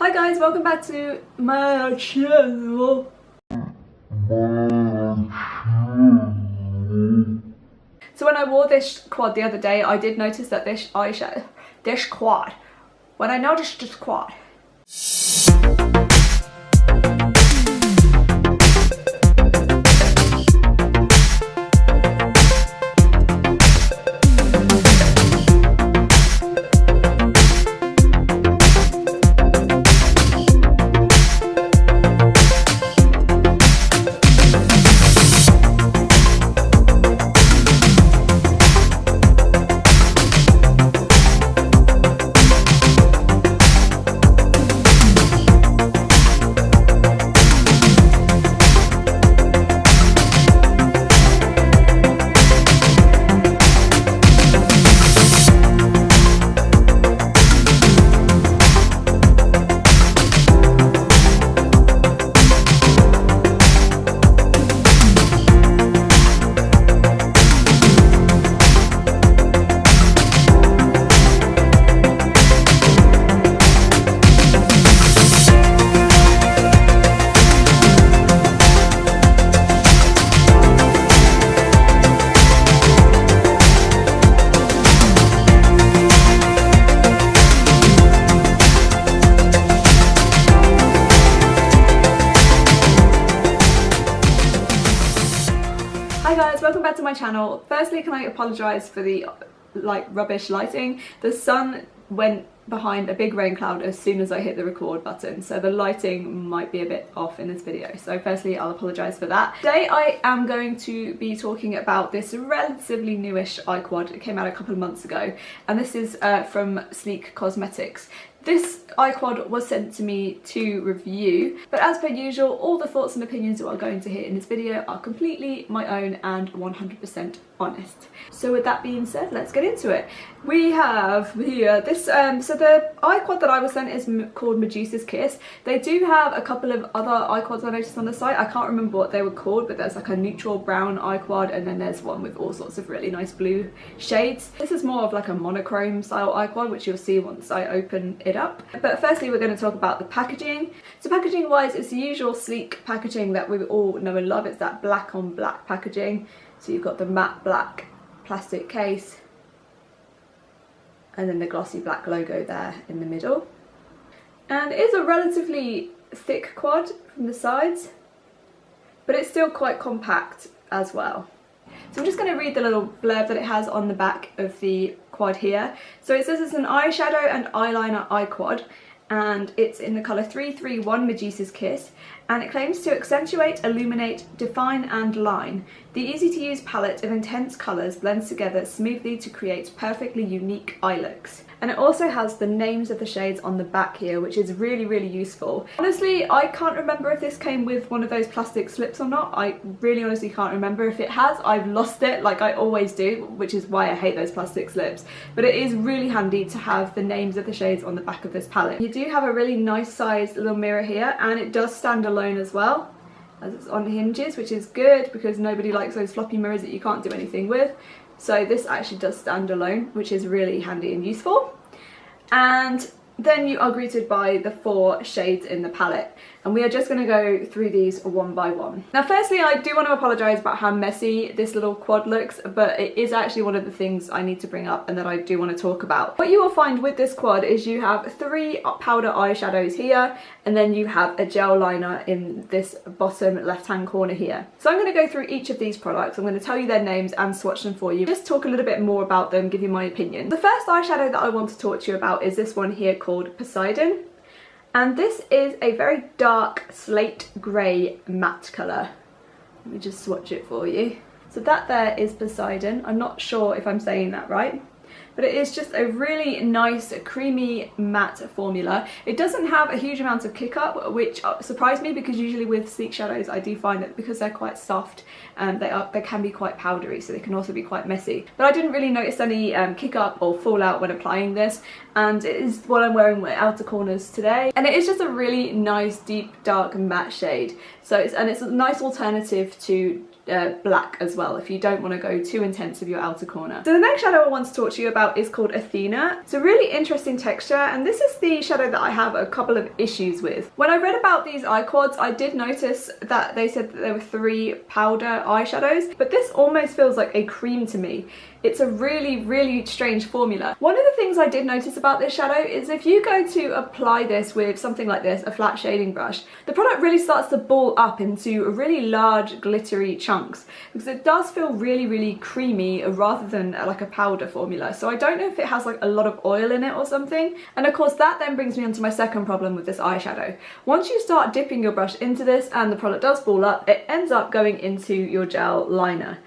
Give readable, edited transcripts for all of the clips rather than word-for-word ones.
Hi guys, welcome back to my channel. So when I wore this quad the other day, I did notice that this quad, when I noticed this quad, Hi guys, welcome back to my channel. Firstly, can I apologise for the rubbish lighting? The sun went behind a big rain cloud as soon as I hit the record button, so the lighting might be a bit off in this video. So firstly, I'll apologise for that. Today I am going to be talking about this relatively newish eye quad. It came out a couple of months ago, and this is from Sleek Cosmetics. This eye quad was sent to me to review, but as per usual, all the thoughts and opinions that I'm going to hear in this video are completely my own and 100% honest. So with that being said, let's get into it. We have here this, so the eye quad that I was sent is called Medusa's Kiss. They do have a couple of other eye quads I noticed on the site. I can't remember what they were called, but there's like a neutral brown eye quad, and then there's one with all sorts of really nice blue shades. This is more of like a monochrome style eye quad, which you'll see once I open it up. But firstly, we're going to talk about the packaging. So packaging wise, it's the usual sleek packaging that we all know and love. It's that black on black packaging. So you've got the matte black plastic case, and then the glossy black logo there in the middle. And it is a relatively thick quad from the sides, but it's still quite compact as well. So I'm just going to read the little blurb that it has on the back of the quad here. So it says it's an eyeshadow and eyeliner eye quad, and it's in the colour 331 Medusa's Kiss, and it claims to accentuate, illuminate, define and line. The easy to use palette of intense colours blends together smoothly to create perfectly unique eye looks. And it also has the names of the shades on the back here, which is really, really useful. Honestly, I can't remember if this came with one of those plastic slips or not. I really honestly can't remember. If it has, I've lost it like I always do, which is why I hate those plastic slips. But it is really handy to have the names of the shades on the back of this palette. You do have a really nice sized little mirror here, and it does stand alone as well, as it's on hinges, which is good because nobody likes those floppy mirrors that you can't do anything with. So this actually does stand alone, which is really handy and useful. And then you are greeted by the 4 shades in the palette, and we are just going to go through these one by one. Now firstly, I do want to apologise about how messy this little quad looks, but it is actually one of the things I need to bring up and that I do want to talk about. What you will find with this quad is you have 3 powder eyeshadows here, and then you have a gel liner in this bottom left hand corner here. So I'm going to go through each of these products. I'm going to tell you their names and swatch them for you, just talk a little bit more about them, give you my opinion. The first eyeshadow that I want to talk to you about is this one here called Poseidon. And this is a very dark slate grey matte colour. Let me just swatch it for you. So that there is Poseidon. I'm not sure if I'm saying that right, but it is just a really nice creamy matte formula. It doesn't have a huge amount of kick up, which surprised me because usually with sleek shadows I do find that because they're quite soft, they can be quite powdery, so they can also be quite messy. But I didn't really notice any kick up or fallout when applying this, and it is what I'm wearing with outer corners today. And it is just a really nice deep dark matte shade. So it's a nice alternative to black as well if you don't want to go too intense with your outer corner. So the next shadow I want to talk to you about is called Athena. It's a really interesting texture, and this is the shadow that I have a couple of issues with. When I read about these eye quads, I did notice that they said that there were 3 powder eyeshadows, but this almost feels like a cream to me. It's a really strange formula. One of the things I did notice about this shadow is if you go to apply this with something like this, a flat shading brush, the product really starts to ball up into really large glittery chunks, because it does feel really creamy rather than like a powder formula. So I don't know if it has like a lot of oil in it or something. And of course that then brings me on to my second problem with this eyeshadow. Once you start dipping your brush into this and the product does ball up, it ends up going into your gel liner.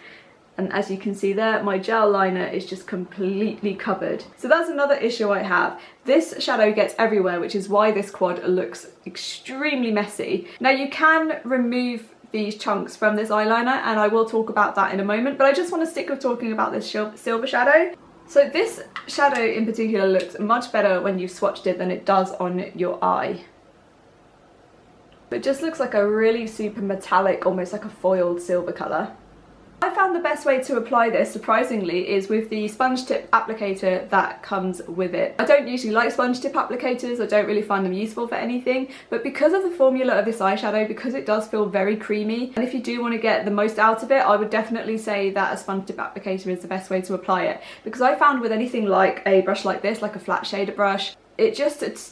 And as you can see there, my gel liner is just completely covered. So that's another issue I have. This shadow gets everywhere, which is why this quad looks extremely messy. Now you can remove these chunks from this eyeliner, and I will talk about that in a moment, but I just want to stick with talking about this silver shadow. So this shadow in particular looks much better when you've swatched it than it does on your eye. It just looks like a really super metallic, almost like a foiled silver colour. I found the best way to apply this, surprisingly, is with the sponge tip applicator that comes with it. I don't usually like sponge tip applicators, I don't really find them useful for anything, but because of the formula of this eyeshadow, because it does feel very creamy, and if you do want to get the most out of it, I would definitely say that a sponge tip applicator is the best way to apply it. Because I found with anything like a brush like this, like a flat shader brush, it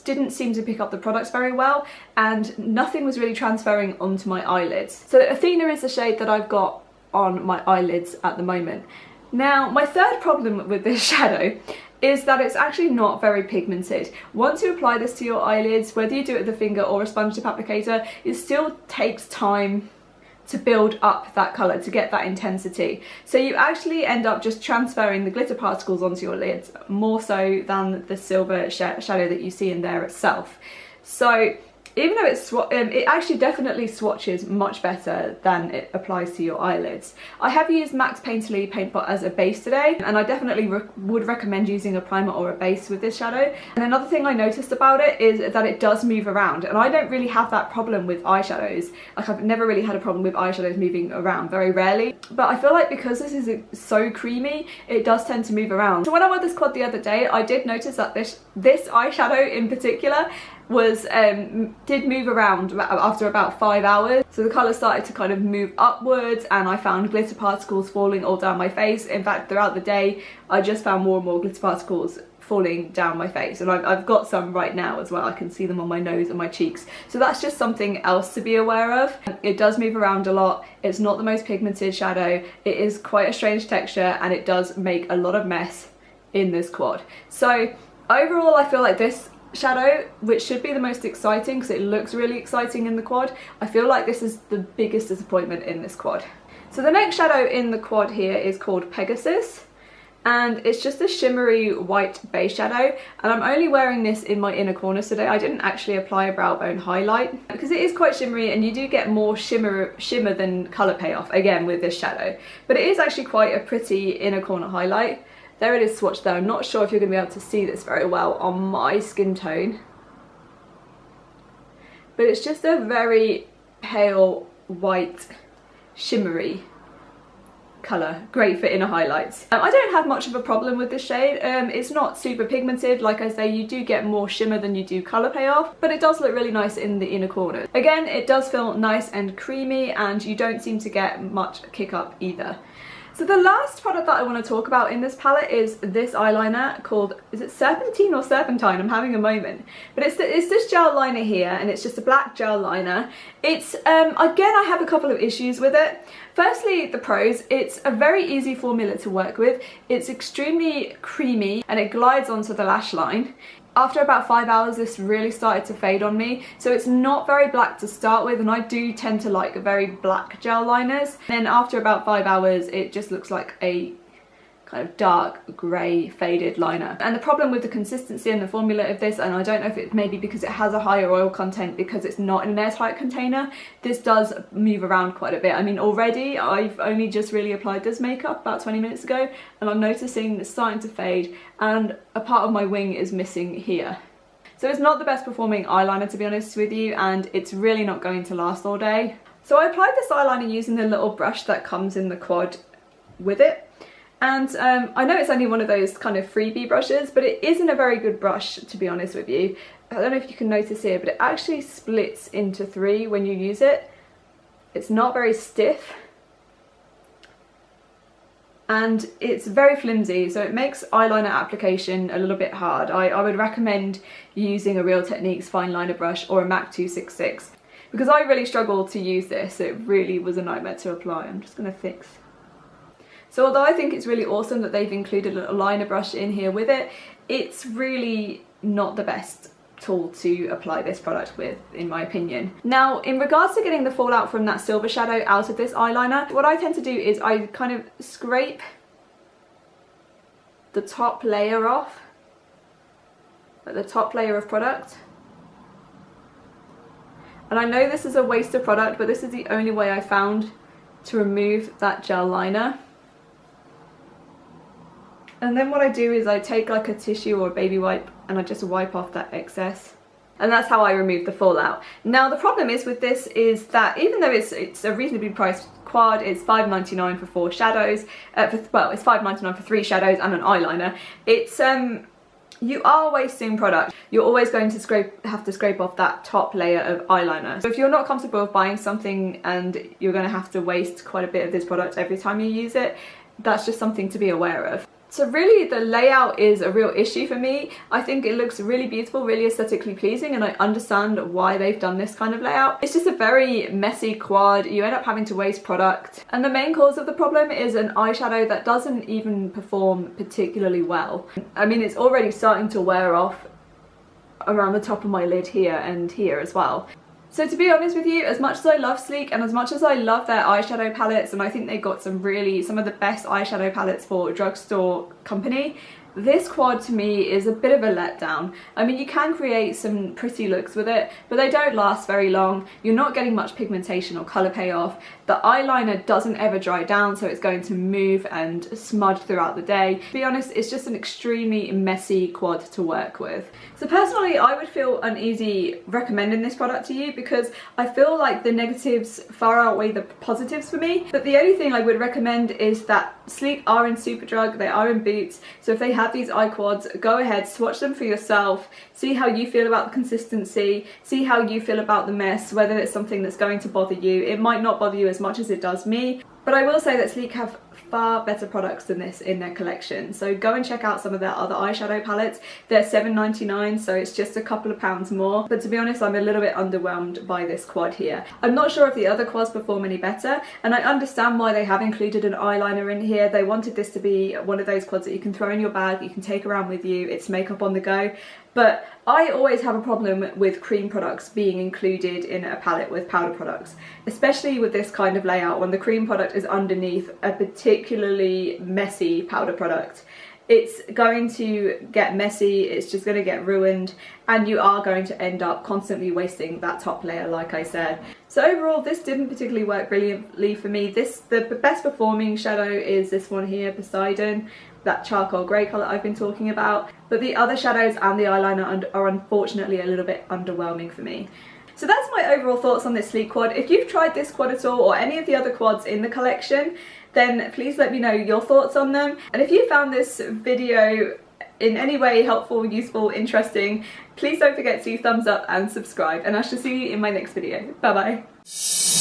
didn't seem to pick up the products very well, and nothing was really transferring onto my eyelids. So Athena is the shade that I've got on my eyelids at the moment. Now, my third problem with this shadow is that it's actually not very pigmented. Once you apply this to your eyelids, whether you do it with a finger or a sponge tip applicator, it still takes time to build up that colour, to get that intensity. So you actually end up just transferring the glitter particles onto your lids more so than the silver shadow that you see in there itself. So even though it actually definitely swatches much better than it applies to your eyelids. I have used MAC's Painterly Paint Pot as a base today, and I definitely would recommend using a primer or a base with this shadow. And another thing I noticed about it is that it does move around, and I don't really have that problem with eyeshadows. Like, I've never really had a problem with eyeshadows moving around, very rarely. But I feel like because this is so creamy, it does tend to move around. So when I wore this quad the other day, I did notice that this eyeshadow in particular did move around after about 5 hours. So the colour started to kind of move upwards, and I found glitter particles falling all down my face. In fact, throughout the day I just found more and more glitter particles falling down my face, and I've got some right now as well. I can see them on my nose and my cheeks. So that's just something else to be aware of. It does move around a lot. It's not the most pigmented shadow. It is quite a strange texture, and it does make a lot of mess in this quad. So overall, I feel like this shadow, which should be the most exciting because it looks really exciting in the quad, I feel like this is the biggest disappointment in this quad. So the next shadow in the quad here is called Pegasus, and it's just a shimmery white base shadow, and I'm only wearing this in my inner corners today. I didn't actually apply a brow bone highlight because it is quite shimmery, and you do get more shimmer than colour payoff again with this shadow, but it is actually quite a pretty inner corner highlight. There it is swatched there. I'm not sure if you're going to be able to see this very well on my skin tone, but it's just a very pale white shimmery colour, great for inner highlights. I don't have much of a problem with this shade. It's not super pigmented. Like I say, you do get more shimmer than you do colour payoff, but it does look really nice in the inner corners. Again, it does feel nice and creamy, and you don't seem to get much kick up either. So the last product that I want to talk about in this palette is this eyeliner called, is it Serpentine or Serpentine? I'm having a moment. But it's this gel liner here, and it's just a black gel liner. It's, again, I have a couple of issues with it. Firstly, the pros, it's a very easy formula to work with. It's extremely creamy, and it glides onto the lash line. After about 5 hours, this really started to fade on me, so it's not very black to start with, and I do tend to like very black gel liners. Then after about 5 hours, it just looks like a kind of dark grey faded liner. And the problem with the consistency and the formula of this, and I don't know if it's maybe because it has a higher oil content because it's not in an airtight container, this does move around quite a bit. I mean, already I've only just really applied this makeup about 20 minutes ago, and I'm noticing it's starting to fade, and a part of my wing is missing here. So it's not the best performing eyeliner, to be honest with you, and it's really not going to last all day. So I applied this eyeliner using the little brush that comes in the quad with it. And I know it's only one of those kind of freebie brushes, but it isn't a very good brush, to be honest with you. I don't know if you can notice here, but it actually splits into 3 when you use it. It's not very stiff. And it's very flimsy, so it makes eyeliner application a little bit hard. I would recommend using a Real Techniques fine liner brush or a MAC 266, because I really struggled to use this. It really was a nightmare to apply. I'm just going to fix. So although I think it's really awesome that they've included a liner brush in here with it, it's really not the best tool to apply this product with, in my opinion. Now, in regards to getting the fallout from that silver shadow out of this eyeliner, what I tend to do is I kind of scrape the top layer off, like the top layer of product. And I know this is a waste of product, but this is the only way I found to remove that gel liner. And then what I do is I take like a tissue or a baby wipe and I just wipe off that excess. And that's how I remove the fallout. Now the problem is with this is that even though it's a reasonably priced quad, it's $5.99 for 4 shadows, well, it's $5.99 for 3 shadows and an eyeliner. It's you are wasting product. You're always going to have to scrape off that top layer of eyeliner. So if you're not comfortable with buying something and you're going to have to waste quite a bit of this product every time you use it, that's just something to be aware of. So really the layout is a real issue for me. I think it looks really beautiful, really aesthetically pleasing, and I understand why they've done this kind of layout. It's just a very messy quad. You end up having to waste product. And the main cause of the problem is an eyeshadow that doesn't even perform particularly well. I mean, it's already starting to wear off around the top of my lid here and here as well. So to be honest with you, as much as I love Sleek and as much as I love their eyeshadow palettes, and I think they've got some of the best eyeshadow palettes for a drugstore company, this quad to me is a bit of a letdown. I mean, you can create some pretty looks with it, but they don't last very long. You're not getting much pigmentation or colour payoff. The eyeliner doesn't ever dry down, so it's going to move and smudge throughout the day. To be honest, it's just an extremely messy quad to work with. So personally, I would feel uneasy recommending this product to you because I feel like the negatives far outweigh the positives for me. But the only thing I would recommend is that Sleek are in Superdrug, they are in Boots, so if they have these eye quads, go ahead, swatch them for yourself, see how you feel about the consistency, see how you feel about the mess, whether it's something that's going to bother you. It might not bother you as much as it does me, but I will say that Sleek have far better products than this in their collection. So go and check out some of their other eyeshadow palettes. They're $7.99, so it's just a couple of pounds more. But to be honest, I'm a little bit underwhelmed by this quad here. I'm not sure if the other quads perform any better, and I understand why they have included an eyeliner in here. They wanted this to be one of those quads that you can throw in your bag, you can take around with you, it's makeup on the go. But I always have a problem with cream products being included in a palette with powder products, especially with this kind of layout when the cream product is underneath a particularly messy powder product. It's going to get messy, it's just going to get ruined, and you are going to end up constantly wasting that top layer, like I said. So overall, this didn't particularly work brilliantly for me. The best performing shadow is this one here, Poseidon, that charcoal grey colour I've been talking about, but the other shadows and the eyeliner are unfortunately a little bit underwhelming for me. So that's my overall thoughts on this Sleek quad. If you've tried this quad at all or any of the other quads in the collection, then please let me know your thoughts on them. And if you found this video in any way helpful, useful, interesting, please don't forget to thumbs up and subscribe, and I shall see you in my next video. Bye bye.